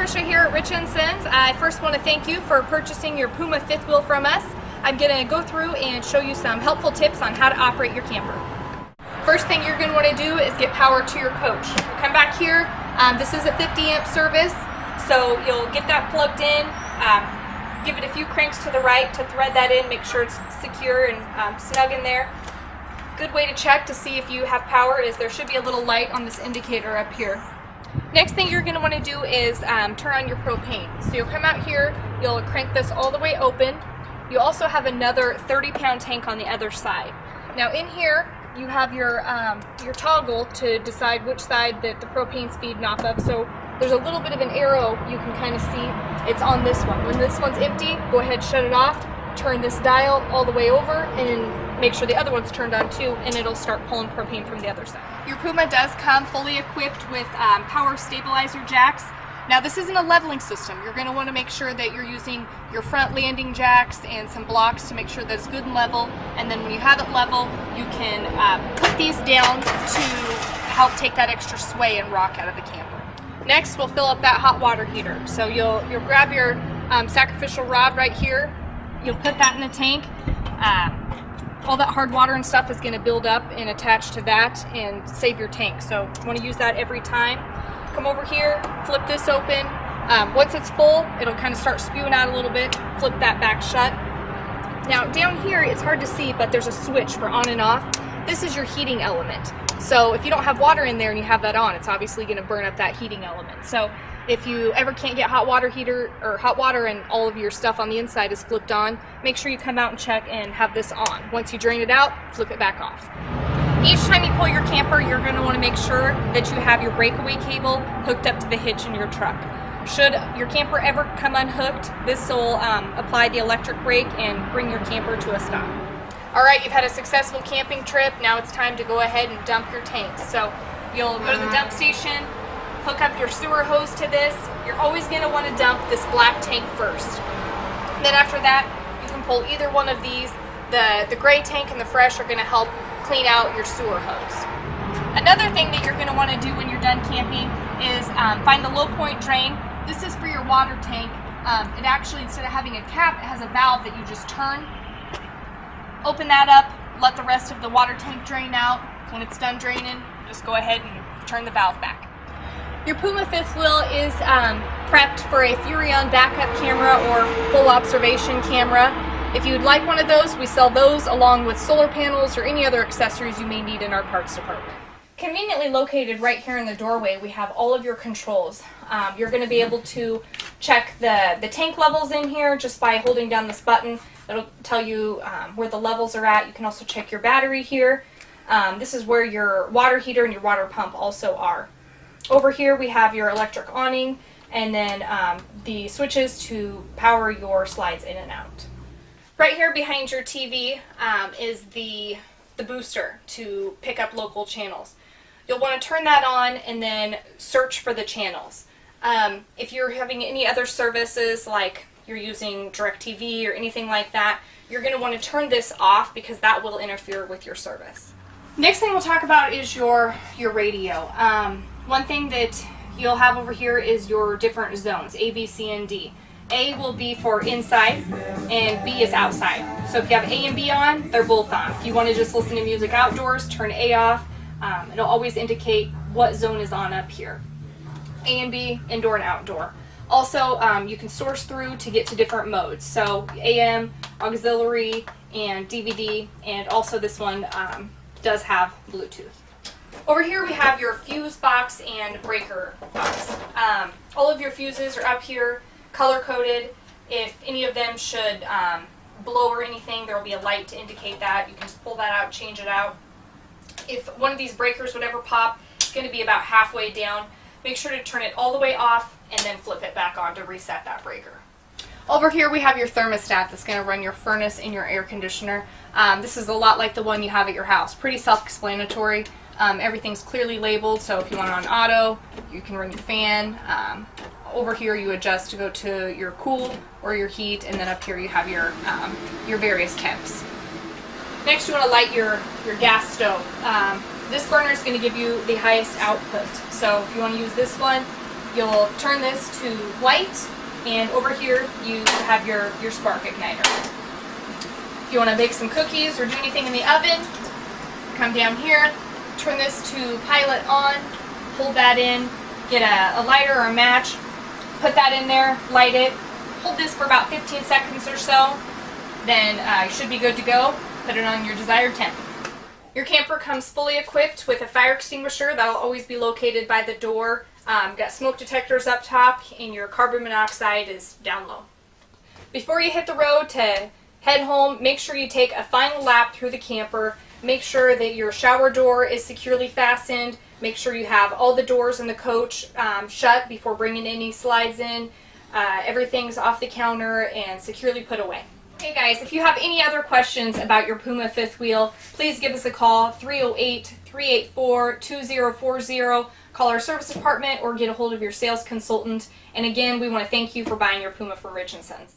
Trisha here at Rich & Sons. I first want to thank you for purchasing your Puma fifth wheel from us. I'm going to go through and show you some helpful tips on how to operate your camper. First thing you're going to want to do is get power to your coach. You'll come back here. This is a 50 amp service, so you'll get that plugged in. Give it a few cranks to the right to thread that in, make sure it's secure and snug in there. Good way to check to see if you have power is there should be a little light on this indicator up here. Next thing you're going to want to do is turn on your propane. So you'll come out here, you'll crank this all the way open. You also have another 30-pound tank on the other side. Now in here you have your toggle to decide which side that the propane's feeding off of. So there's a little bit of an arrow you can kind of see. It's on this one. When this one's empty, go ahead, shut it off, turn this dial all the way over, and then make sure the other one's turned on too, and it'll start pulling propane from the other side. Your Puma does come fully equipped with power stabilizer jacks. Now this isn't a leveling system. You're going to want to make sure that you're using your front landing jacks and some blocks to make sure that it's good and level, and then when you have it level, you can put these down to help take that extra sway and rock out of the camper. Next, we'll fill up that hot water heater. So you'll grab your sacrificial rod right here. You'll put that in the tank. All that hard water and stuff is going to build up and attach to that and save your tank. So you want to use that every time. Come over here, flip this open. Once it's full, it'll kind of start spewing out a little bit. Flip that back shut. Now down here, it's hard to see, but there's a switch for on and off. This is your heating element. So if you don't have water in there and you have that on, it's obviously going to burn up that heating element. So if you ever can't get hot water heater or hot water and all of your stuff on the inside is flipped on, make sure you come out and check and have this on. Once you drain it out, flip it back off. Each time you pull your camper, you're going to want to make sure that you have your breakaway cable hooked up to the hitch in your truck. Should your camper ever come unhooked, this will apply the electric brake and bring your camper to a stop. Alright, you've had a successful camping trip. Now it's time to go ahead and dump your tanks. So you'll go to the dump station, hook up your sewer hose to this. You're always going to want to dump this black tank first. Then after that, you can pull either one of these. The gray tank and the fresh are going to help clean out your sewer hose. Another thing that you're going to want to do when you're done camping is find the low point drain. This is for your water tank. It actually, instead of having a cap, it has a valve that you just turn. Open that up, let the rest of the water tank drain out. When it's done draining, just go ahead and turn the valve back. Your Puma fifth wheel is prepped for a Furrion backup camera or full observation camera. If you would like one of those, we sell those along with solar panels or any other accessories you may need in our parts department. Conveniently located right here in the doorway, we have all of your controls. You're going to be able to check the tank levels in here just by holding down this button. It'll tell you where the levels are at. You can also check your battery here. This is where your water heater and your water pump also are. Over here we have your electric awning and then the switches to power your slides in and out. Right here behind your TV is the booster to pick up local channels. You'll want to turn that on and then search for the channels. If you're having any other services like you're using DirecTV or anything like that, you're going to want to turn this off because that will interfere with your service. Next thing we'll talk about is your radio. One thing that you'll have over here is your different zones, A, B, C, and D. A will be for inside and B is outside. So if you have A and B on, they're both on. If you want to just listen to music outdoors, turn A off. It'll always indicate what zone is on up here. A and B, indoor and outdoor. Also, you can source through to get to different modes. So AM, auxiliary, and DVD, and also this one does have Bluetooth. Over here we have your fuse box and breaker box. All of your fuses are up here, color-coded. If any of them should blow or anything, there will be a light to indicate that. You can just pull that out, change it out. If one of these breakers would ever pop, it's going to be about halfway down. Make sure to turn it all the way off and then flip it back on to reset that breaker. Over here we have your thermostat that's going to run your furnace and your air conditioner. This is a lot like the one you have at your house. Pretty self-explanatory. Everything's clearly labeled, so if you want it on auto, you can run your fan. Over here you adjust to go to your cool or your heat, and then up here you have your various temps. Next you want to light your gas stove. This burner is going to give you the highest output. So if you want to use this one, you'll turn this to white, and over here you have your spark igniter. If you want to bake some cookies or do anything in the oven, come down here, turn this to pilot on, hold that in, get a lighter or a match, put that in there, light it, hold this for about 15 seconds or so, then you should be good to go. Put it on your desired temp. Your camper comes fully equipped with a fire extinguisher that'll always be located by the door. Got smoke detectors up top, and your carbon monoxide is down low. Before you hit the road to head home, make sure you take a final lap through the camper. Make sure that your shower door is securely fastened. Make sure you have all the doors in the coach shut before bringing any slides in. Everything's off the counter and securely put away. Hey guys, if you have any other questions about your Puma fifth wheel, please give us a call, 308-384-2040. Call our service department or get a hold of your sales consultant. And again, we want to thank you for buying your Puma from Rich & Sons.